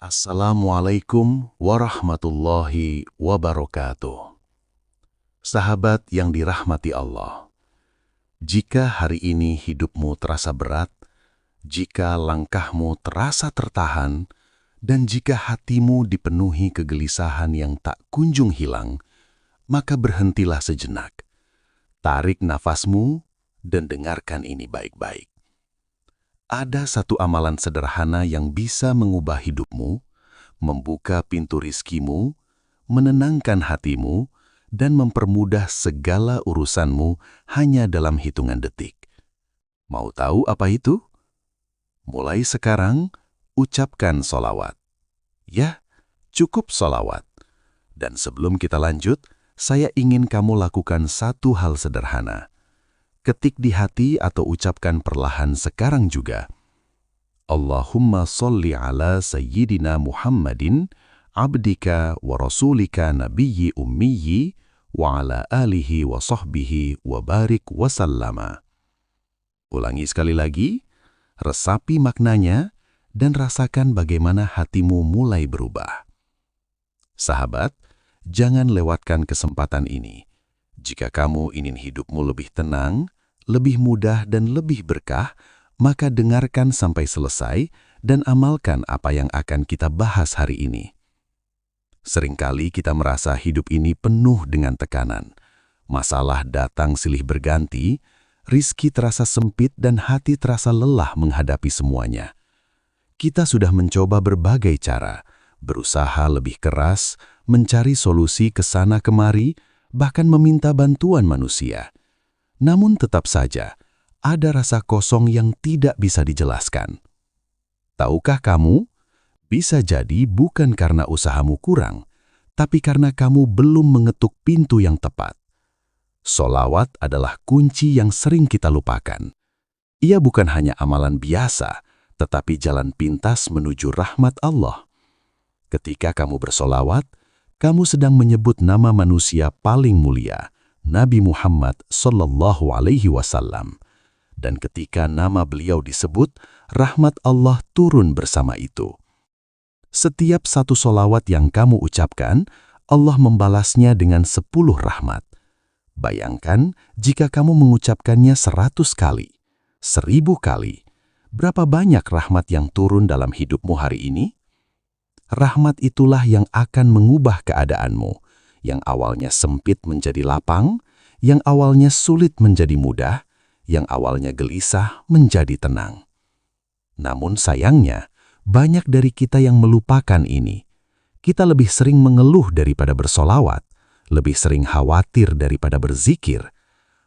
Assalamualaikum warahmatullahi wabarakatuh. Sahabat yang dirahmati Allah, jika hari ini hidupmu terasa berat, jika langkahmu terasa tertahan, dan jika hatimu dipenuhi kegelisahan yang tak kunjung hilang, maka berhentilah sejenak. Tarik nafasmu dan dengarkan ini baik-baik. Ada satu amalan sederhana yang bisa mengubah hidupmu, membuka pintu rizkimu, menenangkan hatimu, dan mempermudah segala urusanmu hanya dalam hitungan detik. Mau tahu apa itu? Mulai sekarang, ucapkan sholawat. Ya, cukup sholawat. Dan sebelum kita lanjut, saya ingin kamu lakukan satu hal sederhana. Ketik di hati atau ucapkan perlahan sekarang juga. Allahumma sholli ala sayyidina Muhammadin, abdika wa rasulika nabiyyi ummiyyi, wa ala alihi wa sahbihi wa barik wa sallama. Ulangi sekali lagi, resapi maknanya, dan rasakan bagaimana hatimu mulai berubah. Sahabat, jangan lewatkan kesempatan ini. Jika kamu ingin hidupmu lebih tenang, lebih mudah dan lebih berkah, maka dengarkan sampai selesai dan amalkan apa yang akan kita bahas hari ini. Seringkali kita merasa hidup ini penuh dengan tekanan. Masalah datang silih berganti, rizki terasa sempit dan hati terasa lelah menghadapi semuanya. Kita sudah mencoba berbagai cara, berusaha lebih keras, mencari solusi ke sana kemari, bahkan meminta bantuan manusia. Namun tetap saja, ada rasa kosong yang tidak bisa dijelaskan. Tahukah kamu? Bisa jadi bukan karena usahamu kurang, tapi karena kamu belum mengetuk pintu yang tepat. Sholawat adalah kunci yang sering kita lupakan. Ia bukan hanya amalan biasa, tetapi jalan pintas menuju rahmat Allah. Ketika kamu bersolawat, kamu sedang menyebut nama manusia paling mulia, Nabi Muhammad sallallahu alaihi wasallam. Dan ketika nama beliau disebut, rahmat Allah turun bersama itu. Setiap satu solawat yang kamu ucapkan, Allah membalasnya dengan 10 rahmat. Bayangkan jika kamu mengucapkannya 100 kali, 1000 kali. Berapa banyak rahmat yang turun dalam hidupmu hari ini? Rahmat itulah yang akan mengubah keadaanmu, yang awalnya sempit menjadi lapang, yang awalnya sulit menjadi mudah, yang awalnya gelisah menjadi tenang. Namun sayangnya, banyak dari kita yang melupakan ini. Kita lebih sering mengeluh daripada bersolawat, lebih sering khawatir daripada berzikir.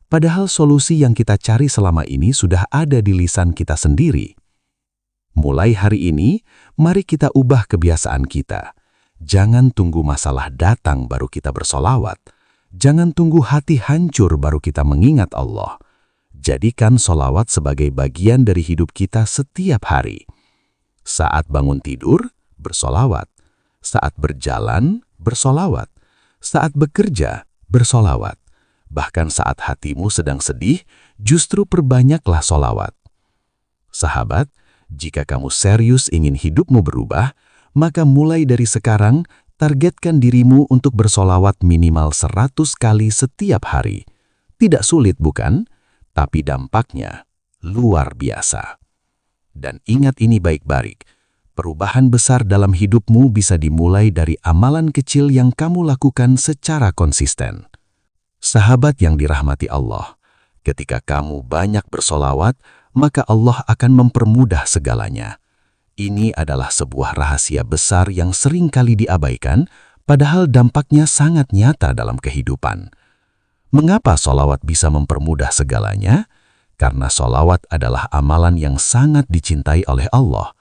Padahal solusi yang kita cari selama ini sudah ada di lisan kita sendiri. Mulai hari ini, mari kita ubah kebiasaan kita. Jangan tunggu masalah datang baru kita bersolawat. Jangan tunggu hati hancur baru kita mengingat Allah. Jadikan solawat sebagai bagian dari hidup kita setiap hari. Saat bangun tidur, bersolawat. Saat berjalan, bersolawat. Saat bekerja, bersolawat. Bahkan saat hatimu sedang sedih, justru perbanyaklah solawat. Sahabat, jika kamu serius ingin hidupmu berubah, maka mulai dari sekarang, targetkan dirimu untuk bersolawat minimal 100 kali setiap hari. Tidak sulit bukan? Tapi dampaknya luar biasa. Dan ingat ini baik-baik, perubahan besar dalam hidupmu bisa dimulai dari amalan kecil yang kamu lakukan secara konsisten. Sahabat yang dirahmati Allah, ketika kamu banyak bersolawat, maka Allah akan mempermudah segalanya. Ini adalah sebuah rahasia besar yang sering kali diabaikan, padahal dampaknya sangat nyata dalam kehidupan. Mengapa solawat bisa mempermudah segalanya? Karena solawat adalah amalan yang sangat dicintai oleh Allah.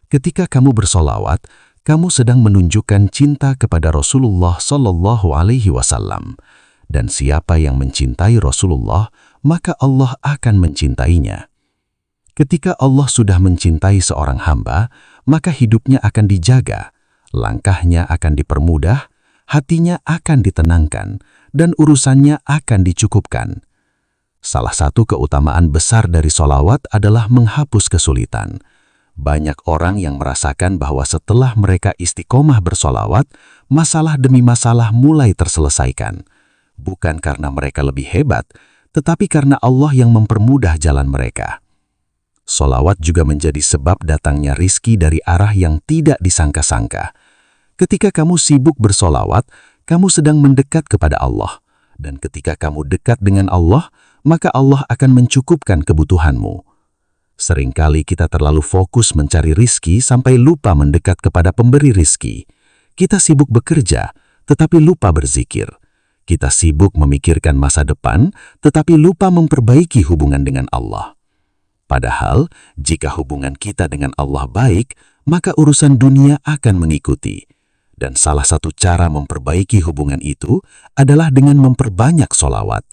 Ketika kamu bersolawat, kamu sedang menunjukkan cinta kepada Rasulullah sallallahu alaihi wasallam. Dan siapa yang mencintai Rasulullah, maka Allah akan mencintainya. Ketika Allah sudah mencintai seorang hamba, maka hidupnya akan dijaga, langkahnya akan dipermudah, hatinya akan ditenangkan, dan urusannya akan dicukupkan. Salah satu keutamaan besar dari solawat adalah menghapus kesulitan. Banyak orang yang merasakan bahwa setelah mereka istiqomah bersolawat, masalah demi masalah mulai terselesaikan. Bukan karena mereka lebih hebat, tetapi karena Allah yang mempermudah jalan mereka. Solawat juga menjadi sebab datangnya rizki dari arah yang tidak disangka-sangka. Ketika kamu sibuk bersolawat, kamu sedang mendekat kepada Allah. Dan ketika kamu dekat dengan Allah, maka Allah akan mencukupkan kebutuhanmu. Seringkali kita terlalu fokus mencari rizki sampai lupa mendekat kepada pemberi rizki. Kita sibuk bekerja, tetapi lupa berzikir. Kita sibuk memikirkan masa depan, tetapi lupa memperbaiki hubungan dengan Allah. Padahal, jika hubungan kita dengan Allah baik, maka urusan dunia akan mengikuti. Dan salah satu cara memperbaiki hubungan itu adalah dengan memperbanyak solawat.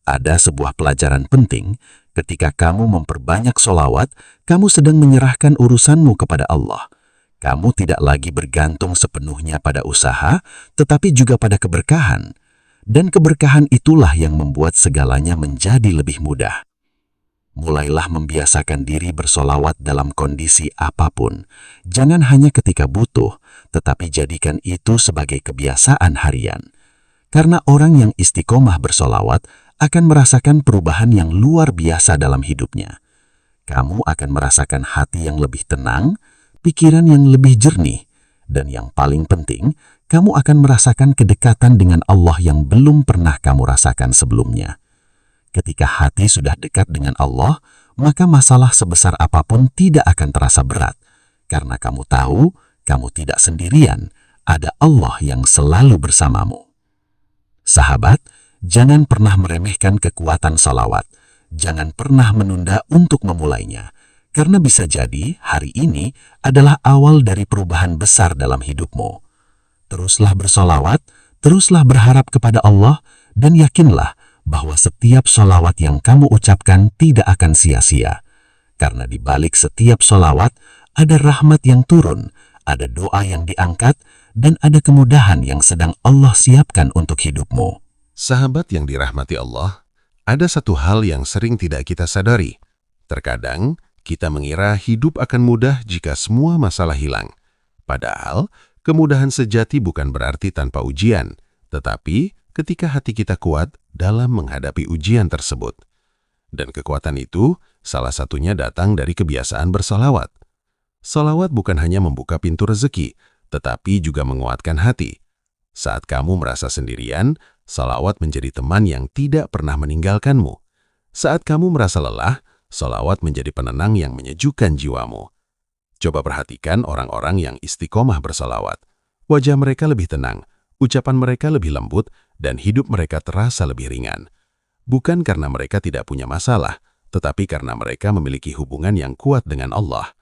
Ada sebuah pelajaran penting, ketika kamu memperbanyak solawat, kamu sedang menyerahkan urusanmu kepada Allah. Kamu tidak lagi bergantung sepenuhnya pada usaha, tetapi juga pada keberkahan. Dan keberkahan itulah yang membuat segalanya menjadi lebih mudah. Mulailah membiasakan diri bersolawat dalam kondisi apapun. Jangan hanya ketika butuh, tetapi jadikan itu sebagai kebiasaan harian. Karena orang yang istiqomah bersolawat akan merasakan perubahan yang luar biasa dalam hidupnya. Kamu akan merasakan hati yang lebih tenang, pikiran yang lebih jernih, dan yang paling penting, kamu akan merasakan kedekatan dengan Allah yang belum pernah kamu rasakan sebelumnya. Ketika hati sudah dekat dengan Allah, maka masalah sebesar apapun tidak akan terasa berat, karena kamu tahu kamu tidak sendirian, ada Allah yang selalu bersamamu. Sahabat, jangan pernah meremehkan kekuatan salawat. Jangan pernah menunda untuk memulainya. Karena bisa jadi hari ini adalah awal dari perubahan besar dalam hidupmu. Teruslah bersolawat, teruslah berharap kepada Allah, dan yakinlah bahwa setiap solawat yang kamu ucapkan tidak akan sia-sia. Karena di balik setiap solawat ada rahmat yang turun, ada doa yang diangkat, dan ada kemudahan yang sedang Allah siapkan untuk hidupmu. Sahabat yang dirahmati Allah, ada satu hal yang sering tidak kita sadari. Terkadang, kita mengira hidup akan mudah jika semua masalah hilang. Padahal, kemudahan sejati bukan berarti tanpa ujian, tetapi ketika hati kita kuat dalam menghadapi ujian tersebut. Dan kekuatan itu, salah satunya datang dari kebiasaan bersolawat. Solawat bukan hanya membuka pintu rezeki, tetapi juga menguatkan hati. Saat kamu merasa sendirian, solawat menjadi teman yang tidak pernah meninggalkanmu. Saat kamu merasa lelah, solawat menjadi penenang yang menyejukkan jiwamu. Coba perhatikan orang-orang yang istiqomah bersolawat. Wajah mereka lebih tenang, ucapan mereka lebih lembut, dan hidup mereka terasa lebih ringan. Bukan karena mereka tidak punya masalah, tetapi karena mereka memiliki hubungan yang kuat dengan Allah.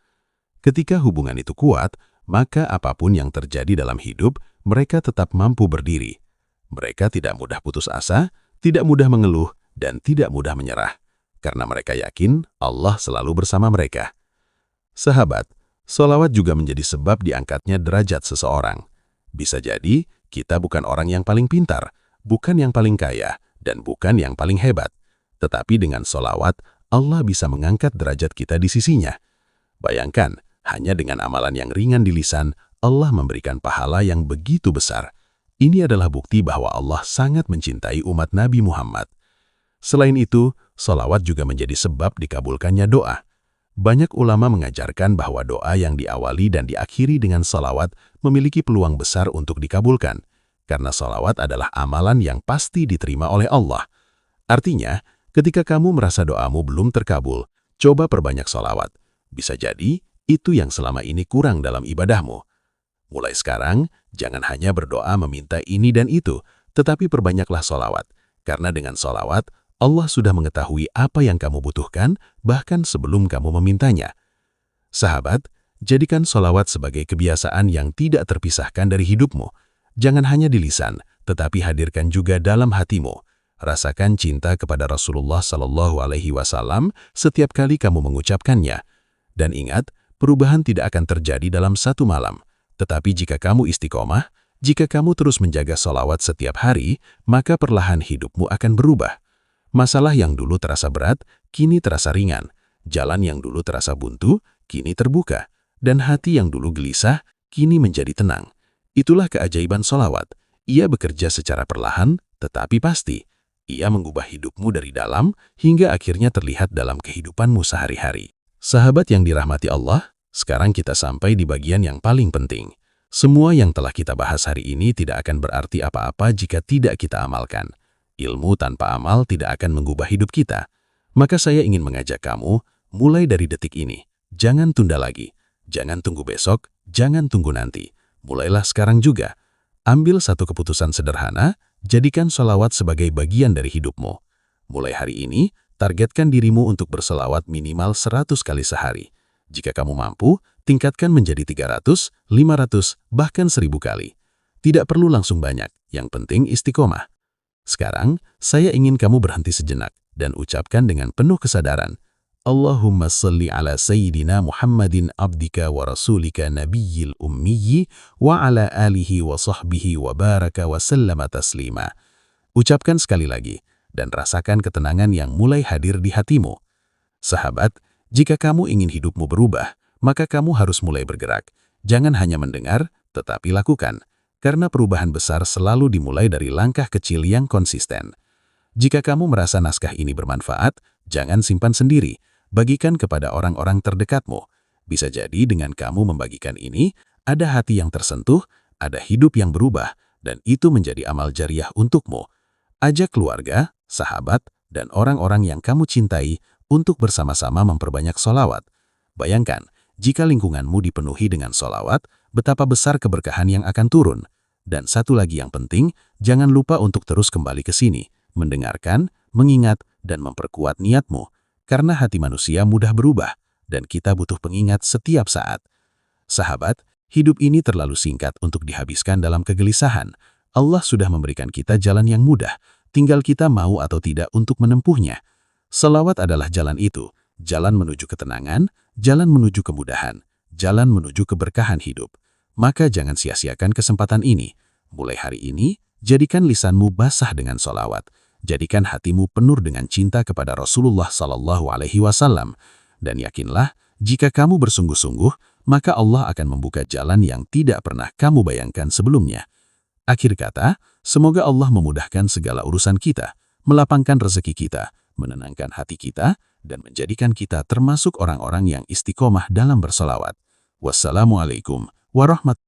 Ketika hubungan itu kuat, maka apapun yang terjadi dalam hidup, mereka tetap mampu berdiri. Mereka tidak mudah putus asa, tidak mudah mengeluh, dan tidak mudah menyerah. Karena mereka yakin Allah selalu bersama mereka. Sahabat, solawat juga menjadi sebab diangkatnya derajat seseorang. Bisa jadi, kita bukan orang yang paling pintar, bukan yang paling kaya, dan bukan yang paling hebat. Tetapi dengan solawat, Allah bisa mengangkat derajat kita di sisinya. Bayangkan, hanya dengan amalan yang ringan di lisan, Allah memberikan pahala yang begitu besar. Ini adalah bukti bahwa Allah sangat mencintai umat Nabi Muhammad. Selain itu, solawat juga menjadi sebab dikabulkannya doa. Banyak ulama mengajarkan bahwa doa yang diawali dan diakhiri dengan solawat memiliki peluang besar untuk dikabulkan, karena solawat adalah amalan yang pasti diterima oleh Allah. Artinya, ketika kamu merasa doamu belum terkabul, coba perbanyak solawat. Bisa jadi, itu yang selama ini kurang dalam ibadahmu. Mulai sekarang, jangan hanya berdoa meminta ini dan itu, tetapi perbanyaklah solawat. Karena dengan solawat, Allah sudah mengetahui apa yang kamu butuhkan, bahkan sebelum kamu memintanya. Sahabat, jadikan solawat sebagai kebiasaan yang tidak terpisahkan dari hidupmu. Jangan hanya di lisan, tetapi hadirkan juga dalam hatimu. Rasakan cinta kepada Rasulullah SAW setiap kali kamu mengucapkannya. Dan ingat, perubahan tidak akan terjadi dalam satu malam. Tetapi jika kamu istiqomah, jika kamu terus menjaga solawat setiap hari, maka perlahan hidupmu akan berubah. Masalah yang dulu terasa berat, kini terasa ringan. Jalan yang dulu terasa buntu, kini terbuka, dan hati yang dulu gelisah, kini menjadi tenang. Itulah keajaiban sholawat. Ia bekerja secara perlahan, tetapi pasti. Ia mengubah hidupmu dari dalam, hingga akhirnya terlihat dalam kehidupanmu sehari-hari. Sahabat yang dirahmati Allah, sekarang kita sampai di bagian yang paling penting. Semua yang telah kita bahas hari ini tidak akan berarti apa-apa jika tidak kita amalkan. Ilmu tanpa amal tidak akan mengubah hidup kita. Maka saya ingin mengajak kamu, mulai dari detik ini, jangan tunda lagi. Jangan tunggu besok, jangan tunggu nanti. Mulailah sekarang juga. Ambil satu keputusan sederhana, jadikan sholawat sebagai bagian dari hidupmu. Mulai hari ini, targetkan dirimu untuk berselawat minimal 100 kali sehari. Jika kamu mampu, tingkatkan menjadi 300, 500, bahkan 1000 kali. Tidak perlu langsung banyak, yang penting istiqomah. Sekarang, saya ingin kamu berhenti sejenak dan ucapkan dengan penuh kesadaran, Allahumma salli ala Sayyidina Muhammadin abdika wa rasulika nabiyyil ummiyyi wa ala alihi wa sahbihi wa baraka wa sallama taslima. Ucapkan sekali lagi dan rasakan ketenangan yang mulai hadir di hatimu. Sahabat, jika kamu ingin hidupmu berubah, maka kamu harus mulai bergerak. Jangan hanya mendengar, tetapi lakukan. Karena perubahan besar selalu dimulai dari langkah kecil yang konsisten. Jika kamu merasa naskah ini bermanfaat, jangan simpan sendiri. Bagikan kepada orang-orang terdekatmu. Bisa jadi dengan kamu membagikan ini, ada hati yang tersentuh, ada hidup yang berubah, dan itu menjadi amal jariah untukmu. Ajak keluarga, sahabat, dan orang-orang yang kamu cintai untuk bersama-sama memperbanyak sholawat. Bayangkan, jika lingkunganmu dipenuhi dengan sholawat, betapa besar keberkahan yang akan turun. Dan satu lagi yang penting, jangan lupa untuk terus kembali ke sini, mendengarkan, mengingat, dan memperkuat niatmu. Karena hati manusia mudah berubah, dan kita butuh pengingat setiap saat. Sahabat, hidup ini terlalu singkat untuk dihabiskan dalam kegelisahan. Allah sudah memberikan kita jalan yang mudah, tinggal kita mau atau tidak untuk menempuhnya. Selawat adalah jalan itu, jalan menuju ketenangan, jalan menuju kemudahan, jalan menuju keberkahan hidup. Maka jangan sia-siakan kesempatan ini. Mulai hari ini, jadikan lisanmu basah dengan sholawat. Jadikan hatimu penuh dengan cinta kepada Rasulullah SAW. Dan yakinlah, jika kamu bersungguh-sungguh, maka Allah akan membuka jalan yang tidak pernah kamu bayangkan sebelumnya. Akhir kata, semoga Allah memudahkan segala urusan kita, melapangkan rezeki kita, menenangkan hati kita, dan menjadikan kita termasuk orang-orang yang istiqomah dalam bersolawat. Wassalamualaikum warahmatullahi wabarakatuh.